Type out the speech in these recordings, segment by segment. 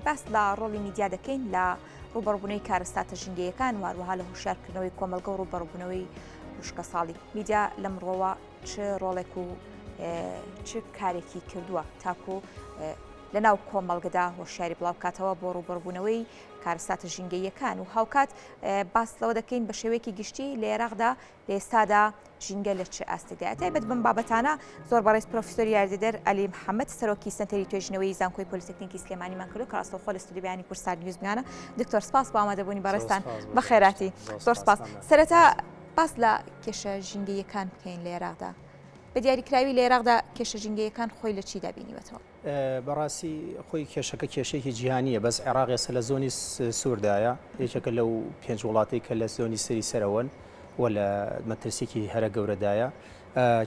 باس لە ڕۆڵی میدیا دەکەین لە ڕوبەڕبوونەوەی کارستاتە ژینگەیەکان واروها لە هوشارکردنەوەی کۆمەلگە و ڕوبەڕبوونەوەی وشکە ساڵی میدیا لەمڕۆوە چ ڕۆڵێک و چ کارێکی کردووە تاکو لەناو کۆمەڵگەدا هۆشیاری بڵاو بکاتەوە بۆ ڕوبەڕبوونەوەی کارستاتە ژینگەیەکان و هاوکات باس لەوە دەکەین بە شێوەیەکی گشتی لە عێراقدا لە ئێستادا ژینگە لە چ ئاستێکدایە تایبەت بم بابەتانە زۆر بەڕێز پرۆفیسۆری یاردەدەر عەلی محەممەد سەرۆکی سنتەری توێژینەوەی زانکۆی پۆلیتێکنیکی سلێمانیمان کردو کە ڕاستەوخۆ لە ستودیۆ بەیانی کورسار نیوز میانە دکتۆر سپاس بۆ ئامادەبوونی بەڕێستان بە خێراتی زۆر سپاس سەرەتا باس لە کێشە ژینگەیەکان بکەین لە عێراقدا بە دیاریکراوی لە عێراقدا کێشە ژینگەیەکان خۆی لە چی دابینیوەتەوە بەڕاستی خۆی کێشەکە کێشەیەکی جیهانیە بەس عێراق ئێستا لە زۆنی سووردایە یەکێکە لەو 5 وڵاتی کە لە زۆنی سەری سەرەوەن و لە مەترسێکی هەرە گەورەدایە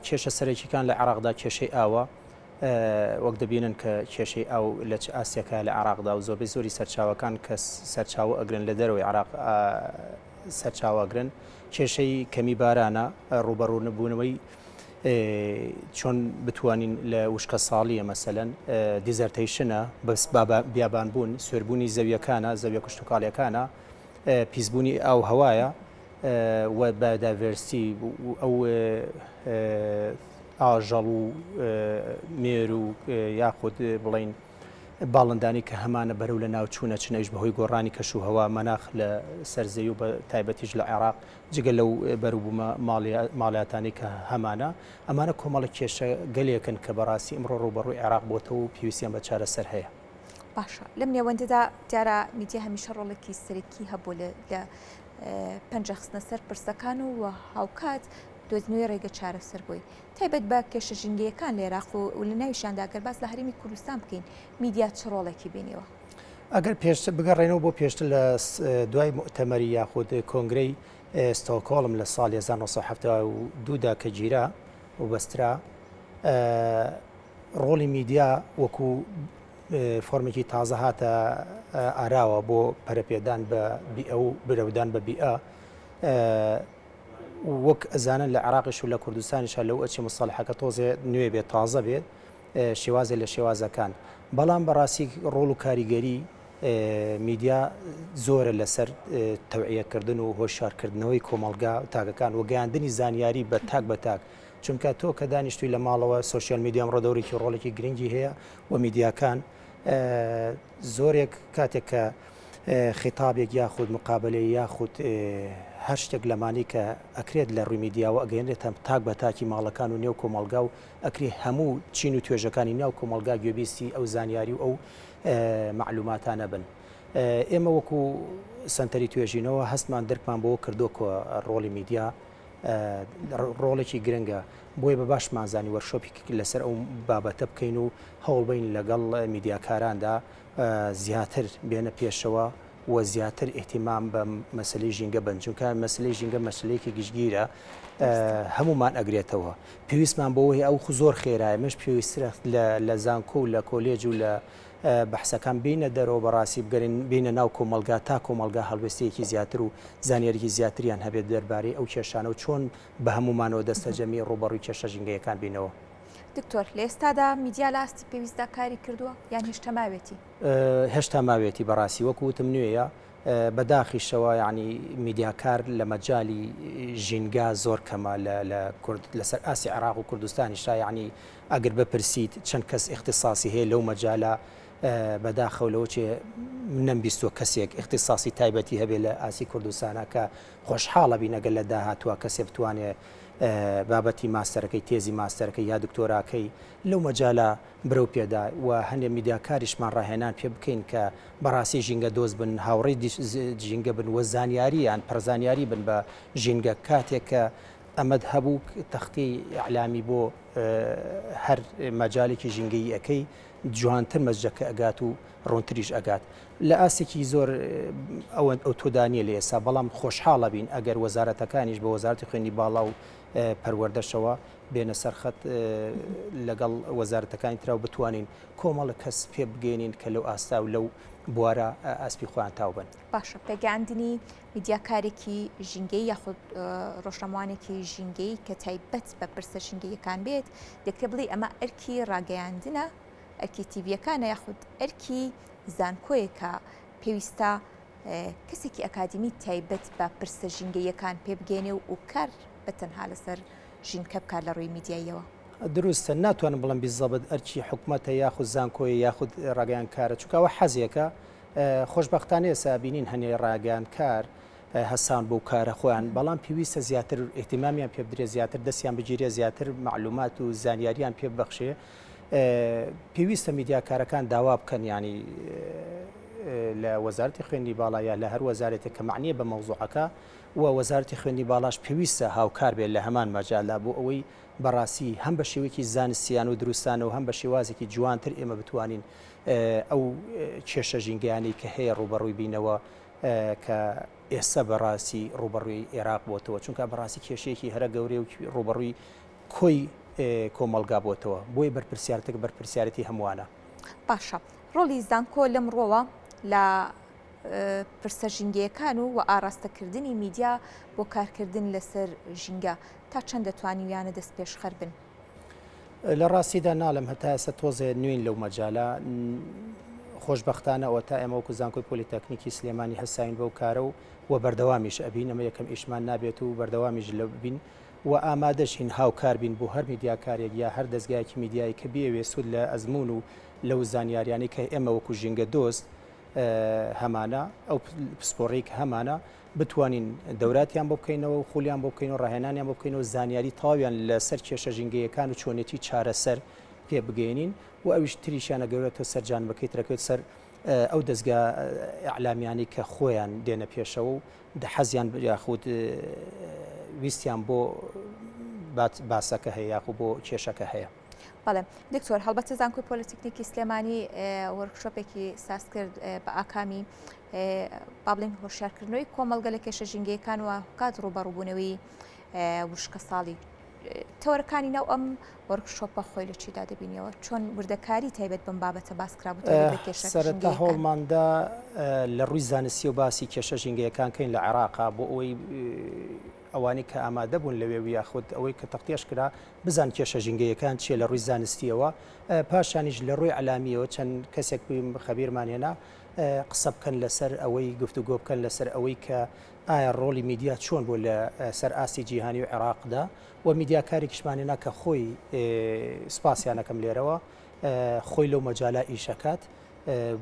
کێشە سەرەکیەکان لە عێراقدا کێشەی ئاوە وەک دەبینن کە کێشەی ئاو لە چ ئاسیەکە لە عێراقدا و زۆربەی زۆری سەرچاوەکان کە سەرچاوە ئەگرن لە دەرەوەی عێراق سەرچاوەگرن کێشەی کەمی بارانە ڕوبەڕوو نەبوونەوەی چۆن بتوانین لە وشکە ساڵیە مەسەلەن دیزەرتەیشنە بەس بیابانبوون سوێربوونی زەویەکانە زەویە کوشتتوکاڵیەکانە پیسبوونی ئاو هەوایە و بەداڤێرسی ئەو ئاژەڵ و مێر و یاخود بڵین باڵندانی کە هەمانە بەرەو لە ناوچوونە چنەیش بەهۆی گۆڕانی کەش و هەوا مەناخ لە سەرزەوی و بە تایبەتیش لە عێراق جگە لەو بەروبوومە ماڵیاتانی کە هەمانە ئەمانە کۆمەڵە کێشە گەلێکن کە بەڕاستی ئەمڕۆ ڕوبەڕووی عێراق بۆتەوە و پێویستیان بە چارەسەر هەیە. باشە لەم نێوەندەدا دیارە میدیا هەمیشە ڕۆڵێکی سەرەکی هەبوو لە پەنجە خستنە سەر پرسەکان و هاوکات دۆزنەوەی ڕێگە چارەسەر بووی تایبەت بە کێشە ژینگەیەکان لە عێراق و لە ناویشاندا گەر باس لە هەرێمی کوردستان بکەین میدیا چ ڕۆڵێکی بینیوە ئەگەر پێشتر بگەڕێنەوە بۆ پێشتر لە دوای مؤتەمەری یاخود کۆنگرەی ستۆکۆڵم لە ساڵی 1972دا کە گیرا و بەسترا ڕۆڵی میدیا وەکو فۆرمێکی تازە هاتە ئاراوە بۆ پەرەپێدان بە بیئە و برەودان بە بیئە وەک ئەزانن لە عێراقیش و لە کوردستانیشە لەو ئەچی مستەڵحەکە تۆزێ نوێ بێت تازە بێت شێوازێ لە شێوازەکان بەڵام بەڕاستی ڕۆڵ و کاریگەری میدیا زۆرە لەسەر تەوعیەکردن و هۆشیارکردنەوەی کۆمەڵگا تاکەکان و گەیاندنی زانیاری بە تاک بە تاک چونکە تۆ کە دانیشتوی لە ماڵەوە سوسیال میدیام ڕۆدەورێکی ڕۆڵێکی گرنگی هەیە و میدیاکان زۆرێک کاتێک کە خیتابێک یاخود مقابلەی یاخود هەر شتێک لەمانی کە ئەکرێت لە ڕووی میدیاوە ئەگەێنرێتە تاک بە تاکی ماڵەکان و نێو کۆمەڵگا و ئەکرێ هەموو چین و توێژەکانی ناو کۆمەڵگا گوێبیستی ئەو زانیاری و ئەو معلوماتانە بن. ئێمە وەکو سنتەری توێژینەوە هەستمان دەرکمان بۆ کردوکە ڕۆڵی میدیا ڕۆڵێکی گرنگە بۆی بە باشمانزانی وەرشۆپی لەسەر ئەو بابەتە بکەین و هەوڵبین لەگەڵ میدیاکاراندا زیاتر بێنە پێشەوە و زیاتر احتیمام بە مەسلەی ژینگە بن چونکە مەسلەی ژینگە مەسلەیەکی گشتگیرە هەمومان ئەگرێتەوە پێویستمان بۆەوەی ئەو زۆر خێرایە مش پێویسترە لە زانکۆ و لە کۆلێج و لە بەحسەکان بینە دەرەوە بەڕاستی بگەرین بینە ناو کۆمەلگا تا کۆمەلگا هەڵوێستەیەکی زیاتر و زانیاریی زیاتریان هەبێت دەربارەی ئەو کێشانە و چۆن بە هەمومانەوە دەستەجەمی ڕوبەڕووی کێشە ژینگەیەکان بینەوە. دکتۆر لە ئێستادا میدیا لە ئاستی پێویستدا کاری کردووە یان هێشتا ماوێتی؟ هێشتا ماوێتی بەڕاستی وەکو وتم نوێیە بەداخیشەوە یعنی میدیاکار لە مەجای ژینگا زۆر کەمە لەسەر ئاسی عێراق و کوردستانیشتا یعنی ئەگەر بپرسیت چەند کەس اختصاصی هەیە لەو مەجالە بەداخەولەوە چێ نەمبیستوە کەسێک اختصاصی تایبەتی هەبێ لە ئاسی کوردستانە کە خۆشحاڵە بینەگەل لە داهاتوە کەسێ بتوانێت بابەتی ماستەرەکەی تێزی ماستەرەکەی یا دکتۆراکەی لەو مەجالە برەو پێدا و هەندێک میدیاکاریشمان ڕاهێنان پێ بکەین کە بەڕاستی ژینگە دۆست بن هاوڕێی ژینگە بن وە زانیاریان پەرزانیاری بن بە ژینگە کاتێک کە ئەمەد هەبوو تەختی ئەعلامی بۆ هەر مەجالێکی ژینگەی ئەەکەی جوانتر مەزجەکە ئەگات و ڕۆنتریش ئەگات لە ئاسێکی زۆر ئەوەن ئەو تۆدانیە لە ئێستا بەڵام خۆشحاڵە بین ئەگەر وەزارەتەکانیش بە وەزارەتی خوێنی باڵا و پەروەردەشەوە بێنە سەرخەت لەگەڵ وەزارەتەکانی ترا و بتوانین کۆمەڵە کەس پێ بگەێنین کە لەو ئاستا و لەو بوارە ئاسپی خۆیان تاو بن. باشە پێگەاندنی میدیاکارێکی ژینگەی یاخود ڕۆژنامەوانێکی ژینگەی کە تایبەت بە پرسە ژینگەیەکان بێت دەکرێت بڵێ ئەمە ئەرکی ڕاگەیاندنە ئەرکی تیڤیەکانە یاخود ئەرکی زانکۆیەکە پێویستە کەسێکی ئەکادمی تایبەت بە پرسە ژینگەیەکان پێ بگەێنێ و کار بەتەنها لەسەر ژینکە بکار لە ڕووی میدیاییەوە. دروستە ناتوانم بڵم بیزەبت ئەرچی حکوومەتە یاخود زانکۆی یاخود ڕاگەیان کارە چونکەوە حەزیەکە خۆشببختانەیە سابینین هەنێ ڕاگەیان کار هەسان بۆ کارە خۆیان بەڵام پێویستە زیاتر احتیمامیان پێ بدرێت زیاتر دەستیان بگیرێ زیاتر معلومات و زانیاریان پێ ببەخشێ پێویستە میدیاکارەکان داوا بکەن ینی لە وەزارەتی خوێندی باڵایە لە هەر وەزارێتێک کە معنیە بە مەوزوعەکە و وەزارەتی خوێندی باڵاش پێویستە هاوکار بێت لە هەمان مەجااللا بۆ ئەوەی بەڕاستی هەم بە شێوەیەکی زانستیان و دروستانە و هەم بە شێوازێکی جوانتر ئێمە بتوانین ئەو کێشە ژینگەیانی کە هەیە ڕوبەڕووی بینەوە کە ئێستا بەڕاستی ڕوبەڕووی عێراق بۆتەوە چونکە بەڕاستی کێشەیەکی هەرە گەورەی و ڕوبەڕووی کۆی کۆمەلگا بۆتەوە بۆی بەرپرسیارەتێک بەرپرسیارەتی هەمووانە. باشە ڕۆلی زانکۆ لەم ڕۆوە لە پرسە ژینگەیەکان و ئاراستەکردنی میدیا بۆ کارکردن لەسەر ژینگە تا چەند دەتوانیویانە دەست پێشخەر بن. لە ڕاستیدا ناڵم هەتا ئێستا تۆزێ نوێن لەو مەجاالە خۆشببختانە ئەوە تا ئێمە وەکو زانکۆی پۆلیتەکنیکی سلێمانی هەساین بەو کارە و بەردەوامیش ئەبین ئەمە یەکەم ئیشمان نابێت و بەردەوامیش لە بین و ئامادەشین هاوکار بین بۆ هەر میدیاکارێک یا هەر دەستگایەکی میدیایی کە بێوێ سود لە ئەزمون و لەو زانیاریانی کە ئێمە وەکو ژینگە دۆست هەمانە ئەو پسپۆڕێک هەمانە بتوانین دەوراتیان بۆ بکەینەوە و خولیان بۆ بکەین و ڕاهێنانیان بۆ بکەینەوە زانیاری تاویان لەسەر کێشە ژینگەیەکان و چۆنێتی چارەسەر پێ بگەێنین و ئەویش تریشیانە گەورێتەوە سەرجان بکەیت ڕێکوێت سەر ئەو دەستگا ئەعلامیانی کە خۆیان دێنە پێشەوە و حەزیان یاخود ویستیان بۆ باسەکە هەیە یاخود بۆ کێشەکە هەیە. بەڵێ دکتۆر هەڵبەتە زانکۆی پۆلیتێکنیکی سلێمانی وەرکشۆپێکی ساز کرد بە ئاکامی با بڵێن هۆشیارکردنەوەی کۆمەلگە لە کێشە ژینگەیەکان و کات ڕوبەڕووبوونەوەی وشکە ساڵی تەوەرەکانی ناو ئەم وەرکشۆپە خۆی لە چیدا دەبینیەوە چۆن وردەکاری تایبەت بەم بابەتە باسکرابوو سەرەتا هەوڵماندا لە ڕووی زانستی و باسی کێشە ژینگەیەکان کەین لە عێراقا بۆ ئەوەی ئەوانی کە ئامادە بوون لەوێ یاخود ئەوەی کە تەختێش کرا بزان کێشە ژینگەیەکان چیە لە ڕووی زانستیەوە پاشانیش لە ڕووی علامیەوە چەند کەسێک خەبیرمانێنا قسە بکەن لەسەر ئەوەی گفتوگۆ بکەن لەسەر ئەوەی کە ئایا ڕۆلی میدیا چۆن بۆ لە سەر ئاستی جیهانی و عێراقدا و میدیاکارێکیشمانێنا کە خۆی سپاسیانەکەم لێرەوە خۆی لەو مەجاالە ئیشەکات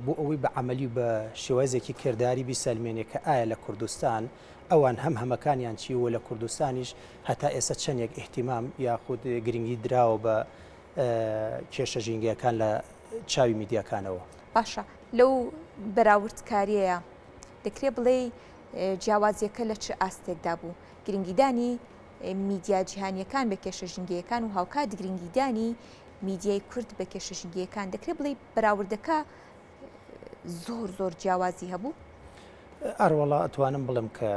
بۆ ئەوەی بە عملی بە شێوازێکی کردداری بیسەلمێنێ کە ئایا لە کوردستان ئەوان هەمەکانیان چی و لە کوردستانیش هەتا ئێستا چەندێک احتیمام یاخود گرنگی دراوە بە کێشە ژینگەکان لە چاوی میدیاکانەوە. باشە لەو بەراوردکاریەیە دەکرێت بڵێ جیاوازیەکە لە چ ئاستێکدا بوو گرنگیدانی میدیا جیهانیەکان بە کێشە ژینگەیەکان و هاوکات گرنگیدانی میدیای کورد بە کێشە ژینگەیەکان دەکرێت بڵێ بەراوردەکە زۆر جیاوازی هەبوو. ئەروەڵا ئەتوانم بڵم کە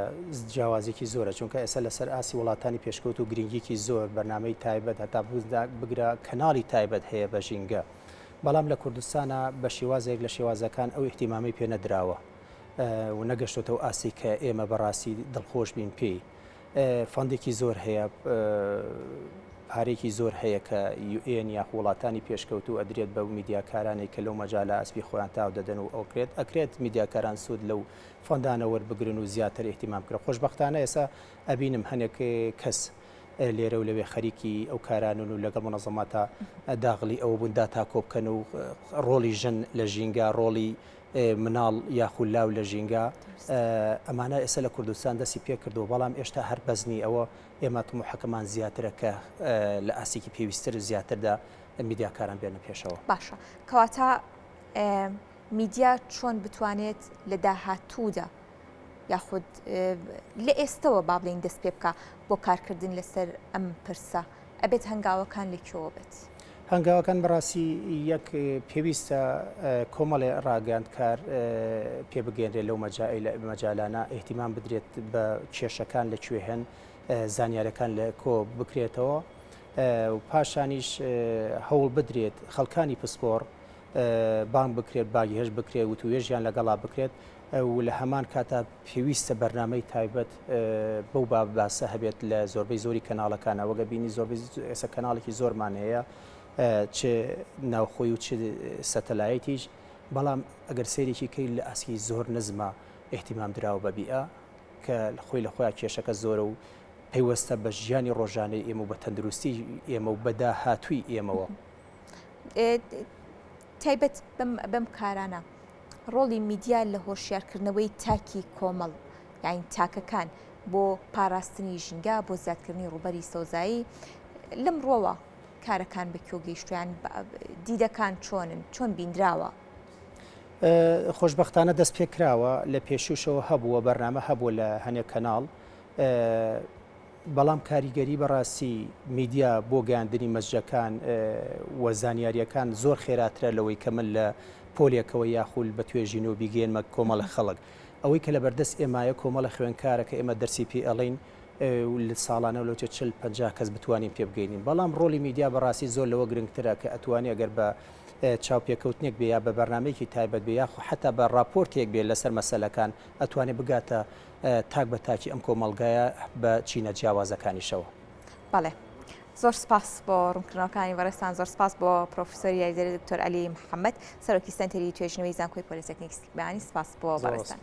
جیاوازێکی زۆرە چونکە ئێستا لەسەر ئاسی وڵاتانی پێشکەوت و گرنگێکی زۆر بەرنامەی تایبەت هەتا بگرە کەناڵی تایبەت هەیە بە ژینگە بەڵام لە کوردستانە بە شێوازێک لە شێوازەکان ئەو احتیمامی پێ نەدراوە و نەگەشتێتەوە ئاسی کە ئێمە بەڕاستی دڵخۆش بین پێی فەندێکی زۆر هەیە پارێکی زۆر هەیە کە UN یا وڵاتانی پێشکەوت و ئەدرێت بە میدیاکارانی کە لەو مەجاالە ئەسپی خۆیان تاو دەدەن و ئەکرێت میدیاکاران سوود لەو فەندانە وەربگرن و زیاتر احتیمام کرد. خۆشببختانە ئێستا ئەبینم هەنێک کەس لێرە و لەوێ خەریکی ئەو کارانن و لەگەڵ منەظەماتە داغلی ئەوە بووندا تا کۆبکەن و ڕۆڵی ژن لە ژینگە ڕۆڵی مناڵ یاخود لاو لە ژینگە ئەمانە ئێستا لە کوردستان دەستی پێ کردو بەڵام ئێشتا هەر بەزنی ئەوە ئێمە محەکەمان زیاترە کە لە ئاسیکی پێویستتر زیاتردا میدیاکاران بێنە پێشەوە. باشە کەواتە میدیا چۆن بتوانێت لە داهاتوودا یاخود لە ئێستەوە با بڵێن دەست پێ بکە بۆ کارکردن لەسەر ئەم پرسە ئەبێت هەنگاوەکان لەکوێوە بێت. هەنگاوەکان بەڕاستی یەک پێویستە کۆمەڵێ ڕاگەاندکار پێبگەێنرێت لەو مەجالانە احتیمام بدرێت بە کێشەکان لەکوێ هەن زانیارەکان لە کۆ بکرێتەوە و پاشانیش هەوڵ بدرێت خەڵکانی پسپۆڕ بانگ بکرێت باگی هەش بکرێت و توێژیان لەگەڵا بکرێت و لە هەمان کاتا پێویستە بەرنامەی تایبەت بەو باسە هەبێت لە زۆربەی زۆری کەناڵەکانە وەگە بینی زۆربەی ئێستا کەناڵێکی زۆرمان هەیە چ ناوخۆی و چ سەتەلایەتیش بەڵام ئەگەر سێرێکی کەی لە ئاسکی زۆر نزمە احتیمام دراوە بە بیئە کە خۆی لە خۆیان کێشەکە زۆرە و پەیوەستە بە ژیانی ڕۆژانەی ئێمە و بە تەندروستی ئێمە و بەداهاتووی ئێمەوە. تایبەت بەم کارانە ڕۆڵی میدیا لە هۆشیارکردنەوەی تاکی کۆمەڵ یاین تاکەکان بۆ پاراستنی ژینگە بۆ زیادکردنی ڕوبەری سۆزایی لەم ڕۆوە کارەکان بەکوێ گەیشتویان دیدەکان چۆن بیندراوە؟ خۆشببختانە دەست پێکراوە لە پێشوشەوە هەبووە بەرنامە هەبووە لە هەنێک کەناڵ بەڵام کاریگەری بەڕاستی میدیا بۆ گەیاندنی مەسجەکان وە زانیاریەکان زۆر خێراترە لەوەی کە من لە پۆلێکەوە یاخول بە توێژین و بیگەێنمە کۆمەڵە خەڵک ئەوەی کە لە بەردەست ئێمایە کۆمەڵە خوێنکارەکە ئێمە دەرسی پێ ئەڵین لە ساڵانە و لەوتێ 40-50 کەس بتوانین پێ بگەینین بەڵام ڕۆلی میدیا بەڕاستی زۆر لەوە گرنگترە کە ئەتوانێت ئەگەر بە چاوپێکەوتنێک بێ یا بە بەرنمەیەکی تایبەت بێ یاخو حتا بە راپۆرتێک بێت لەسەر مەسەلەکان ئەتوانێت بگاتە تاک بە تاکی ئەم کۆمەڵگایە بە چینە جیاوازەکانیشەوە. بەڵێ زۆر سپاس بۆ ڕوونکردنەوەکانی بەڕێستان زۆر سپاس بۆ پرۆفسۆری یاریدەری دکتۆر عەلی محەممەد سەرۆکی سەنتەری توێژینەوەی زانکۆی پۆلیس تەکنیک سیبانی سپاس بۆ بەڕێستان.